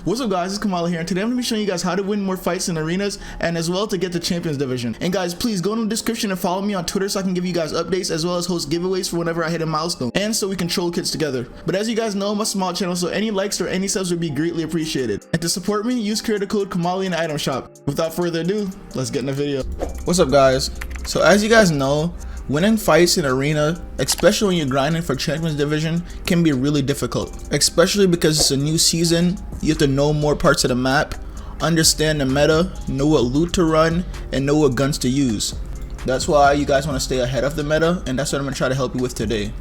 What's up guys, it's Kamahley here, and today I'm going to be showing you guys how to win more fights in arenas and as well to get the Champions Division. And guys, please go in the description and follow me on Twitter so I can give you guys updates as well as host giveaways for whenever I hit a milestone and so we can troll kids together. But as you guys know, I'm a small channel, so any likes or any subs would be greatly appreciated. And to support me, use creator code Kamahley in the item shop. Without further ado, let's get in the video. What's up guys? So as you guys know, winning fights in arena, especially when you're grinding for Champions Division, can be really difficult, especially because it's a new season. You have to know more parts of the map, understand the meta, know what loot to run, and know what guns to use. That's why you guys want to stay ahead of the meta, and that's what I'm going to try to help you with today.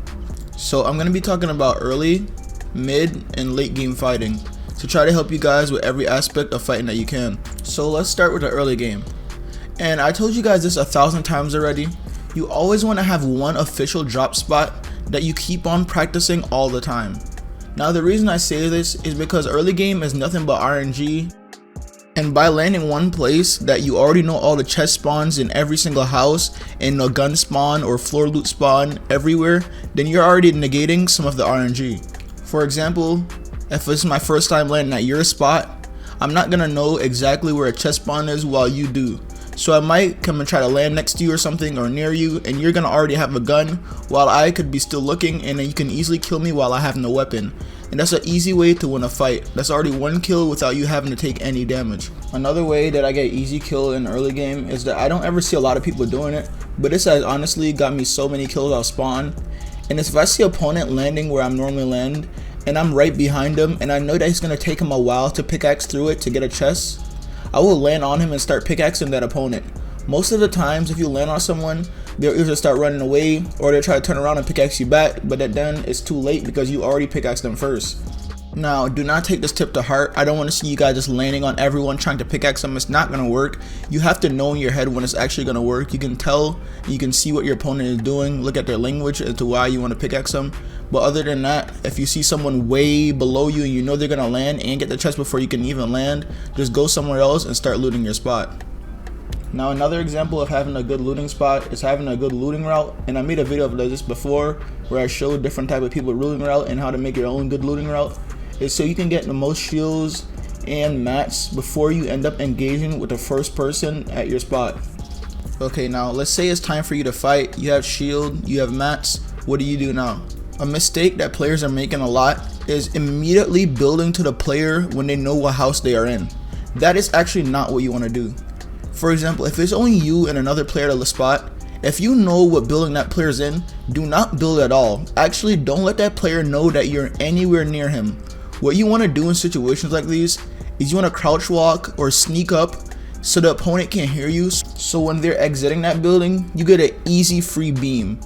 So I'm going to be talking about early, mid, and late game fighting, to try to help you guys with every aspect of fighting that you can. So let's start with the early game. And I told you guys this 1,000 times already. You always want to have one official drop spot that you keep on practicing all the time. Now the reason I say this is because early game is nothing but RNG, and by landing one place that you already know all the chest spawns in every single house and a gun spawn or floor loot spawn everywhere, then you're already negating some of the RNG. For example, if it's my first time landing at your spot, I'm not gonna know exactly where a chest spawn is while you do. So I might come and try to land next to you or something or near you, and you're gonna already have a gun while I could be still looking, and then you can easily kill me while I have no weapon. And that's an easy way to win a fight. That's already one kill without you having to take any damage. Another way that I get easy kill in early game is that I don't ever see a lot of people doing it, but this has honestly got me so many kills off spawn. And if I see an opponent landing where I'm normally land, and I'm right behind him, and I know that it's gonna take him a while to pickaxe through it to get a chest, I will land on him and start pickaxing that opponent. Most of the times if you land on someone, they'll either start running away or they'll try to turn around and pickaxe you back, but then it's too late because you already pickaxed them first. Now do not take this tip to heart. I don't want to see you guys just landing on everyone trying to pickaxe them. It's not going to work. You have to know in your head when it's actually going to work. You can tell, you can see what your opponent is doing, look at their language as to why you want to pickaxe them. But other than that, if you see someone way below you and you know they're going to land and get the chest before you can even land, just go somewhere else and start looting your spot. Now another example of having a good looting spot is having a good looting route, and I made a video of this before where I showed different type of people looting route and how to make your own good looting route. Is so you can get the most shields and mats before you end up engaging with the first person at your spot. Okay, now let's say it's time for you to fight. You have shield, you have mats. What do you do now? A mistake that players are making a lot is immediately building to the player when they know what house they are in. That is actually not what you want to do. For example, if it's only you and another player at the spot, if you know what building that player's in, do not build at all. Actually, don't let that player know that you're anywhere near him. What you want to do in situations like these is you want to crouch walk or sneak up so the opponent can't hear you, so when they're exiting that building, you get an easy free beam.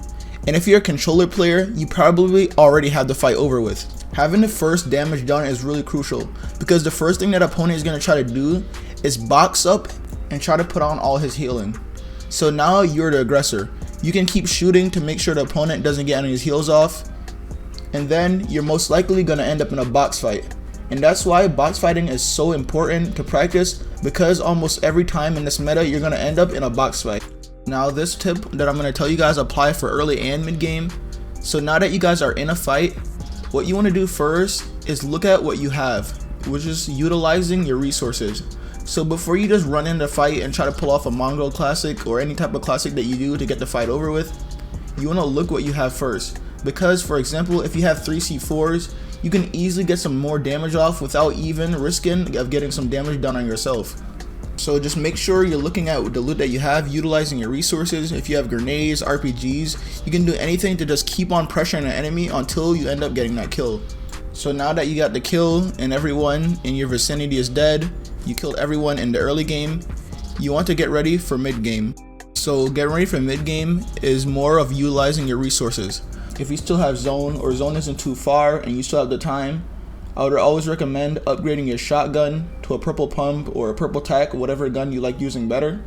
And if you're a controller player, you probably already have the fight over with. Having the first damage done is really crucial, because the first thing that opponent is going to try to do is box up and try to put on all his healing. So now you're the aggressor. You can keep shooting to make sure the opponent doesn't get any of his heals off, and then you're most likely going to end up in a box fight. And that's why box fighting is so important to practice, because almost every time in this meta you're going to end up in a box fight. Now this tip that I'm going to tell you guys apply for early and mid game. So now that you guys are in a fight, what you want to do first is look at what you have, which is utilizing your resources. So before you just run in the fight and try to pull off a Mongol classic or any type of classic that you do to get the fight over with, you want to look what you have first. Because for example, if you have 3 C4s, you can easily get some more damage off without even risking of getting some damage done on yourself. So just make sure you're looking at the loot that you have, utilizing your resources. If you have grenades, RPGs, you can do anything to just keep on pressuring an enemy until you end up getting that kill. So now that you got the kill and everyone in your vicinity is dead, you killed everyone in the early game, you want to get ready for mid game. So getting ready for mid game is more of utilizing your resources. If you still have zone or zone isn't too far and you still have the time, I would always recommend upgrading your shotgun to a purple pump or a purple tac, whatever gun you like using better.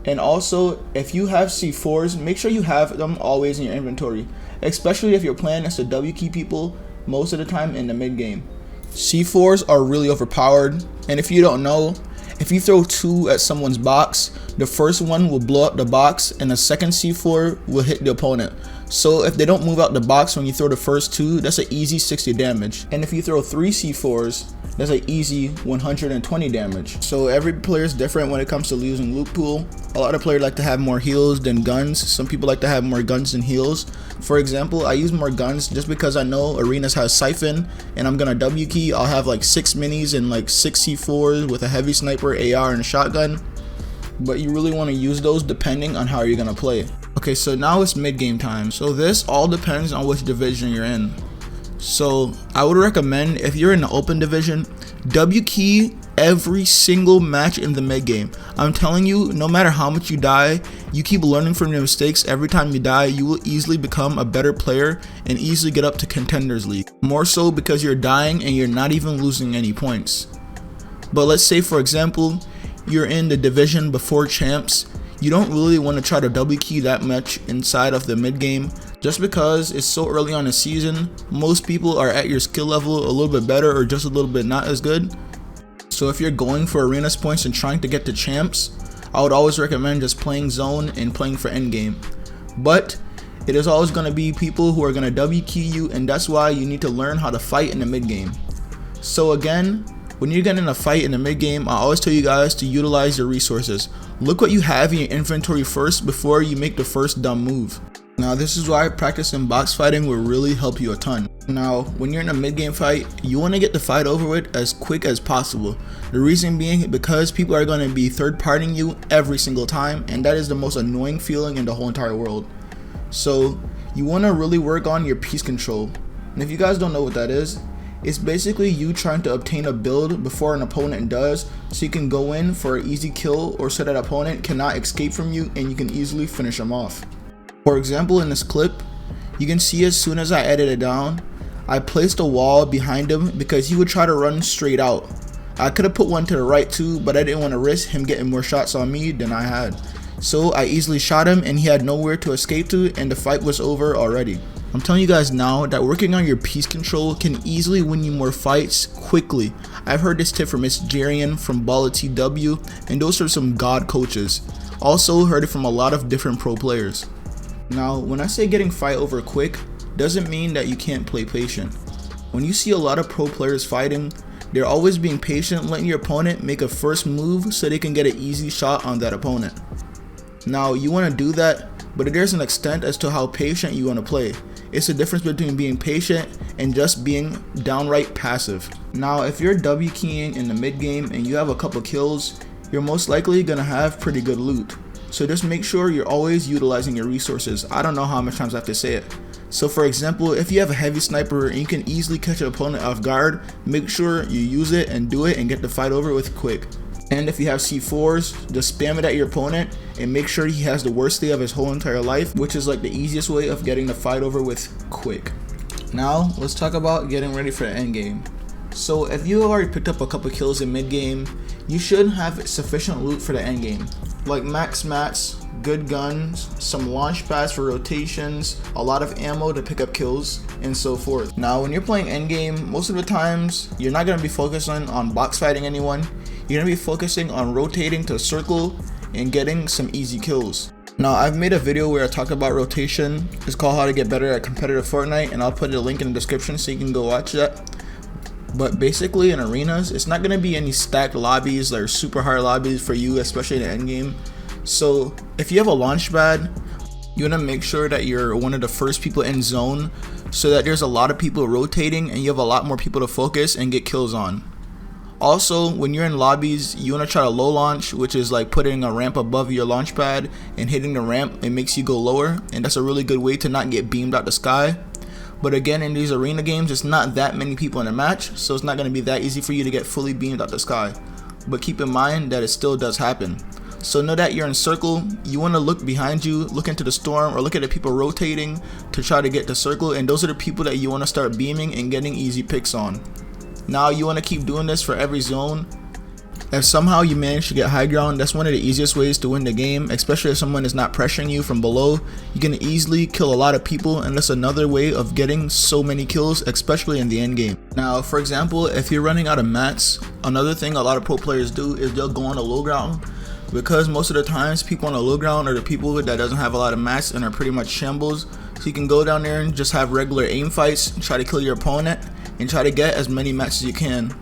And also, if you have C4s, make sure you have them always in your inventory, especially if your plan is to W key people most of the time in the mid game. C4s are really overpowered, and if you don't know, if you throw 2 at someone's box, the first one will blow up the box and the second C4 will hit the opponent. So if they don't move out the box when you throw the first 2, that's an easy 60 damage. And if you throw 3 C4s, that's an easy 120 damage. So every player is different when it comes to using loot pool. A lot of players like to have more heals than guns. Some people like to have more guns than heals. For example, I use more guns just because I know arenas has siphon and I'm gonna W key. I'll have like 6 minis and like 6 C4s with a heavy sniper, AR, and a shotgun. But you really want to use those depending on how you're gonna play. Okay, so now it's mid game time. So this all depends on which division you're in. So I would recommend, if you're in the open division, W key every single match in the mid game. I'm telling you, no matter how much you die, you keep learning from your mistakes. Every time you die, you will easily become a better player and easily get up to Contenders League. More so because you're dying and you're not even losing any points. But let's say, for example, you're in the division before champs. You don't really want to try to W key that much inside of the mid game, just because it's so early on the season. Most people are at your skill level a little bit better or just a little bit not as good. So if you're going for arenas points and trying to get to champs, I would always recommend just playing zone and playing for endgame. But it is always going to be people who are going to W key you, and that's why you need to learn how to fight in the mid game. So again, when you're getting in a fight in the mid game, I always tell you guys to utilize your resources. Look what you have in your inventory first before you make the first dumb move. Now this is why practicing box fighting will really help you a ton. Now when you're in a mid game fight, you want to get the fight over with as quick as possible. The reason being because people are going to be third partying you every single time, and that is the most annoying feeling in the whole entire world. So you want to really work on your piece control. And if you guys don't know what that is, it's basically you trying to obtain a build before an opponent does, so you can go in for an easy kill, or so that opponent cannot escape from you and you can easily finish them off. For example, in this clip, you can see as soon as I edited it down, I placed a wall behind him because he would try to run straight out. I could have put one to the right too, but I didn't want to risk him getting more shots on me than I had. So I easily shot him and he had nowhere to escape to, and the fight was over already. I'm telling you guys now that working on your piece control can easily win you more fights quickly. I've heard this tip from Miss Jarian from Balla TW, and those are some god coaches. Also heard it from a lot of different pro players. Now when I say getting fight over quick, doesn't mean that you can't play patient. When you see a lot of pro players fighting, they're always being patient, letting your opponent make a first move so they can get an easy shot on that opponent. Now you want to do that, but there's an extent as to how patient you want to play. It's the difference between being patient and just being downright passive. Now if you're W keying in the mid game and you have a couple kills, you're most likely gonna have pretty good loot. So just make sure you're always utilizing your resources. I don't know how much times I have to say it. So for example, if you have a heavy sniper and you can easily catch an opponent off guard, make sure you use it and do it and get the fight over with quick. And if you have C4s, just spam it at your opponent and make sure he has the worst day of his whole entire life, which is like the easiest way of getting the fight over with quick. Now let's talk about getting ready for the end game. So if you have already picked up a couple kills in mid game, you should have sufficient loot for the end game, like max mats, good guns, some launch pads for rotations, a lot of ammo to pick up kills, and so forth. Now when you're playing endgame, most of the times you're not going to be focusing on box fighting anyone. You're going to be focusing on rotating to circle and getting some easy kills. Now I've made a video where I talk about rotation. It's called how to get better at competitive Fortnite, and I'll put a link in the description so you can go watch that. But basically in arenas, it's not going to be any stacked lobbies that are super hard lobbies for you, especially in the end game. So if you have a launch pad, you want to make sure that you're one of the first people in zone, so that there's a lot of people rotating and you have a lot more people to focus and get kills on. Also, when you're in lobbies, you want to try to low launch, which is like putting a ramp above your launch pad and hitting the ramp. It makes you go lower, and that's a really good way to not get beamed out the sky. But again, in these arena games, it's not that many people in a match, so it's not going to be that easy for you to get fully beamed out the sky. But keep in mind that it still does happen. So know that you're in circle, you want to look behind you, look into the storm, or look at the people rotating to try to get to circle, and those are the people that you want to start beaming and getting easy picks on. Now you want to keep doing this for every zone. If somehow you manage to get high ground, that's one of the easiest ways to win the game, especially if someone is not pressuring you from below. You can easily kill a lot of people, and that's another way of getting so many kills, especially in the end game. Now for example, if you're running out of mats, another thing a lot of pro players do is they'll go on the low ground, because most of the times people on the low ground are the people that doesn't have a lot of mats and are pretty much shambles. So you can go down there and just have regular aim fights, try to kill your opponent, and try to get as many mats as you can.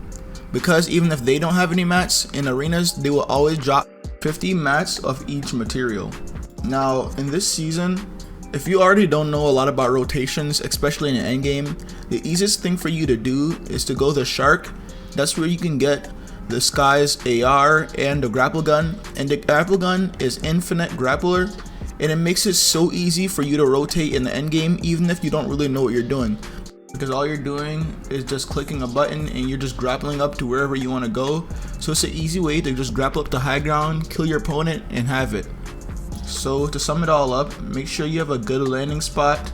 because even if they don't have any mats in arenas, they will always drop 50 mats of each material. Now in this season, if you already don't know a lot about rotations, especially in an endgame, the easiest thing for you to do is to go the shark. That's where you can get the Sky's AR and the grapple gun, and the grapple gun is infinite grappler, and it makes it so easy for you to rotate in the endgame even if you don't really know what you're doing, because all you're doing is just clicking a button and you're just grappling up to wherever you want to go. So it's an easy way to just grapple up to high ground, kill your opponent, and have it. So to sum it all up, make sure you have a good landing spot,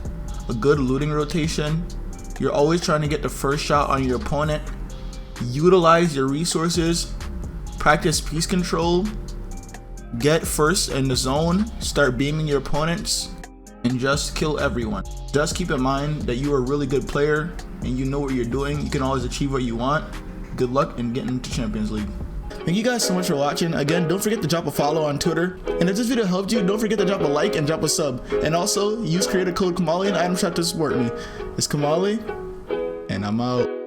a good looting rotation. You're always trying to get the first shot on your opponent. Utilize your resources, practice piece control, get first in the zone, start beaming your opponents, and just kill everyone. Just keep in mind that you are a really good player and you know what you're doing. You can always achieve what you want. Good luck in getting into Champions League. Thank you guys so much for watching. Again, don't forget to drop a follow on Twitter. And if this video helped you, don't forget to drop a like and drop a sub. And also, use creator code Kamahley in item shop to support me. It's Kamahley, and I'm out.